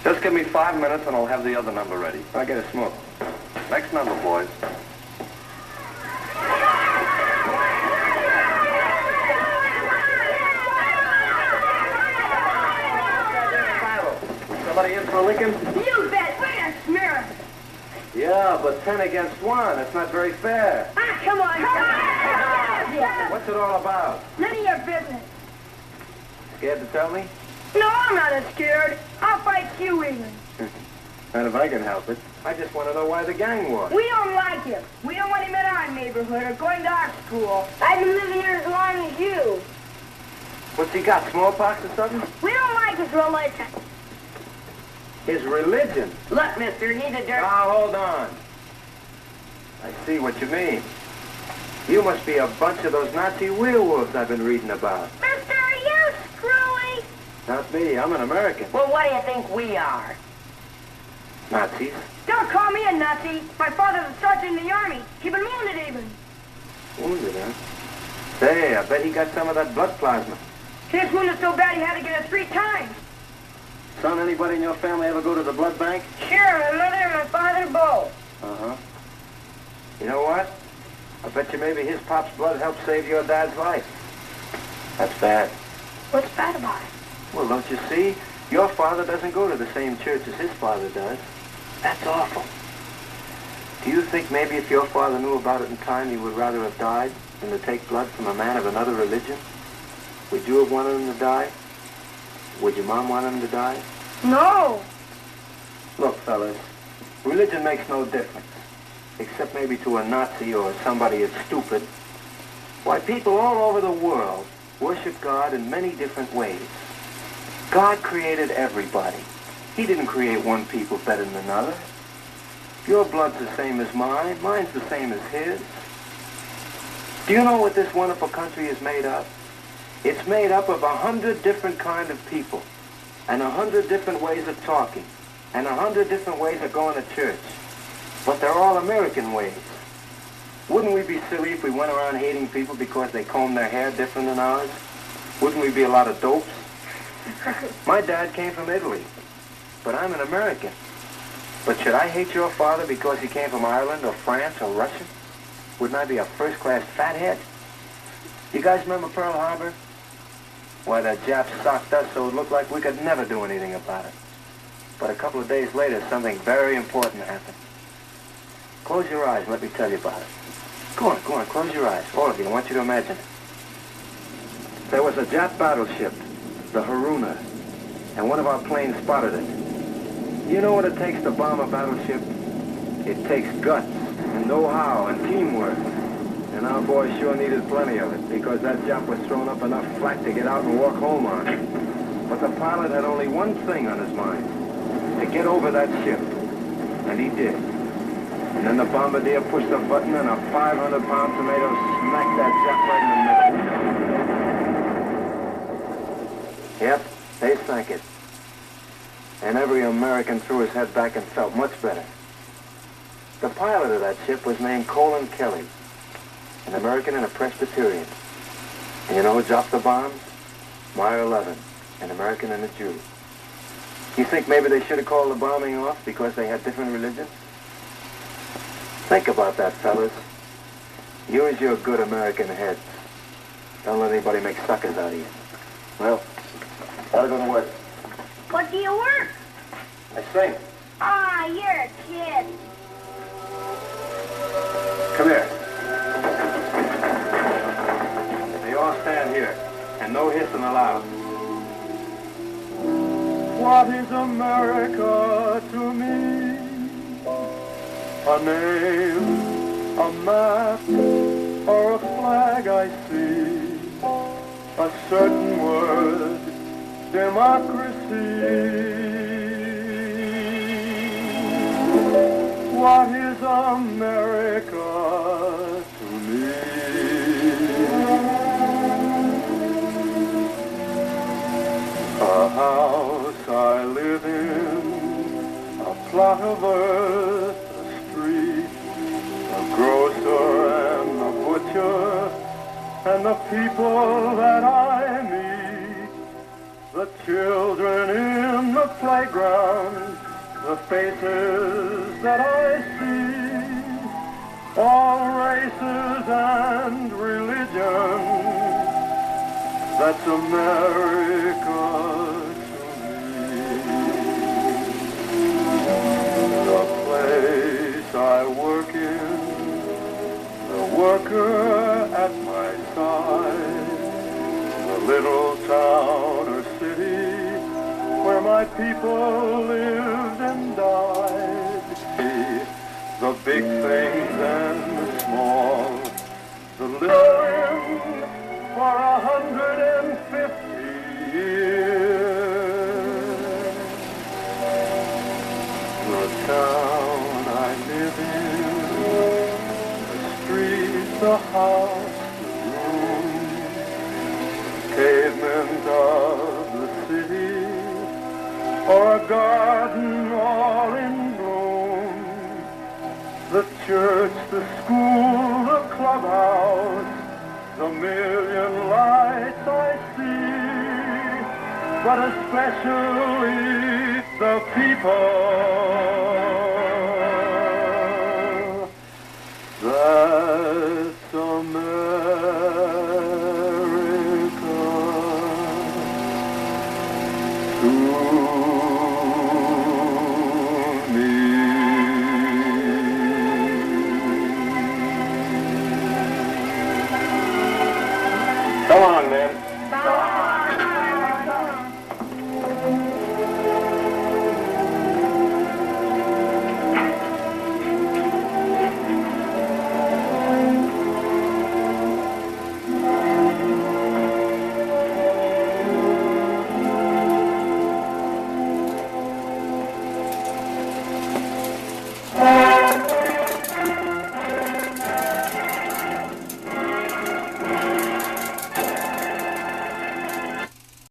Just give me 5 minutes and I'll have the other number ready. I'll get a smoke. Next number, boys. Somebody in for Lincoln? You bet. Wait a smear. Yeah, but 10 against 1. That's not very fair. Ah, come on. Yeah. What's it all about? None of your business. Scared to tell me? No, I'm not as scared. I'll fight you even. Not if I can help it. I just want to know why the gang war. We don't like him. We don't want him in our neighborhood or going to our school. I've been living here as long as you. What's he got, smallpox or something? We don't like his religion. His religion? Look, mister, he's a dirt... Now, hold on. I see what you mean. You must be a bunch of those Nazi werewolves I've been reading about. Mister, are you screwy? Not me. I'm an American. Well, what do you think we are? Nazis? Don't call me a Nazi. My father's a sergeant in the army. He's been wounded even. Wounded, huh? Say, I bet he got some of that blood plasma. His wounded so bad he had to get it 3 times. Son, anybody in your family ever go to the blood bank? Sure, my mother and my father both. Uh-huh. You know what? I bet you maybe his pop's blood helped save your dad's life. That's bad. What's bad about it? Well, don't you see? Your father doesn't go to the same church as his father does. That's awful. Do you think maybe if your father knew about it in time, you would rather have died than to take blood from a man of another religion? Would you have wanted him to die? Would your mom want him to die? No. Look, fellas, religion makes no difference. Except maybe to a Nazi or somebody that's stupid. Why, people all over the world worship God in many different ways. God created everybody. He didn't create one people better than another. Your blood's the same as mine. Mine's the same as his. Do you know what this wonderful country is made of? It's made up of 100 different kind of people, and 100 different ways of talking, and 100 different ways of going to church. But they're all American ways. Wouldn't we be silly if we went around hating people because they comb their hair different than ours? Wouldn't we be a lot of dopes? My dad came from Italy, but I'm an American. But should I hate your father because he came from Ireland or France or Russia? Wouldn't I be a first-class fathead? You guys remember Pearl Harbor? Why, the Japs socked us so it looked like we could never do anything about it. But a couple of days later, something very important happened. Close your eyes and let me tell you about it. Go on, close your eyes. All of you, I want you to imagine it. There was a Jap battleship, the Haruna, and one of our planes spotted it. You know what it takes to bomb a battleship? It takes guts and know-how and teamwork. And our boys sure needed plenty of it, because that Jap was throwing up enough flak to get out and walk home on. But the pilot had only one thing on his mind, to get over that ship. And he did. And then the bombardier pushed a button and a 500-pound tomato smacked that Jap right in the middle. Yep, they sank it. And every American threw his head back and felt much better. The pilot of that ship was named Colin Kelly, an American and a Presbyterian. And you know who dropped the bombs? Meyer Levin, an American and a Jew. You think maybe they should have called the bombing off because they had different religions? Think about that, fellas. Use your good American heads. Don't let anybody make suckers out of you. Well, gotta go to work. What do you work? I sing. Ah, you're a kid. Come here. Now you all stand here, and no hissing allowed. What is America to me? A name, a map, or a flag I see. A certain word, democracy. What is America to me? A house I live in, a plot of earth, a street, a grocer and a butcher, and the people that I meet, the children in the playground, the faces that I see, all races and religions, that's America to me. The place I work in, the worker at my side, the little town or city where my people lived and died. The big things and the small, the living for 150 years. The town I live in, the streets, the house, the room, pavement of the city, or a garden all in bloom. The church, the school, the clubhouse, the million lights I see, but especially the people.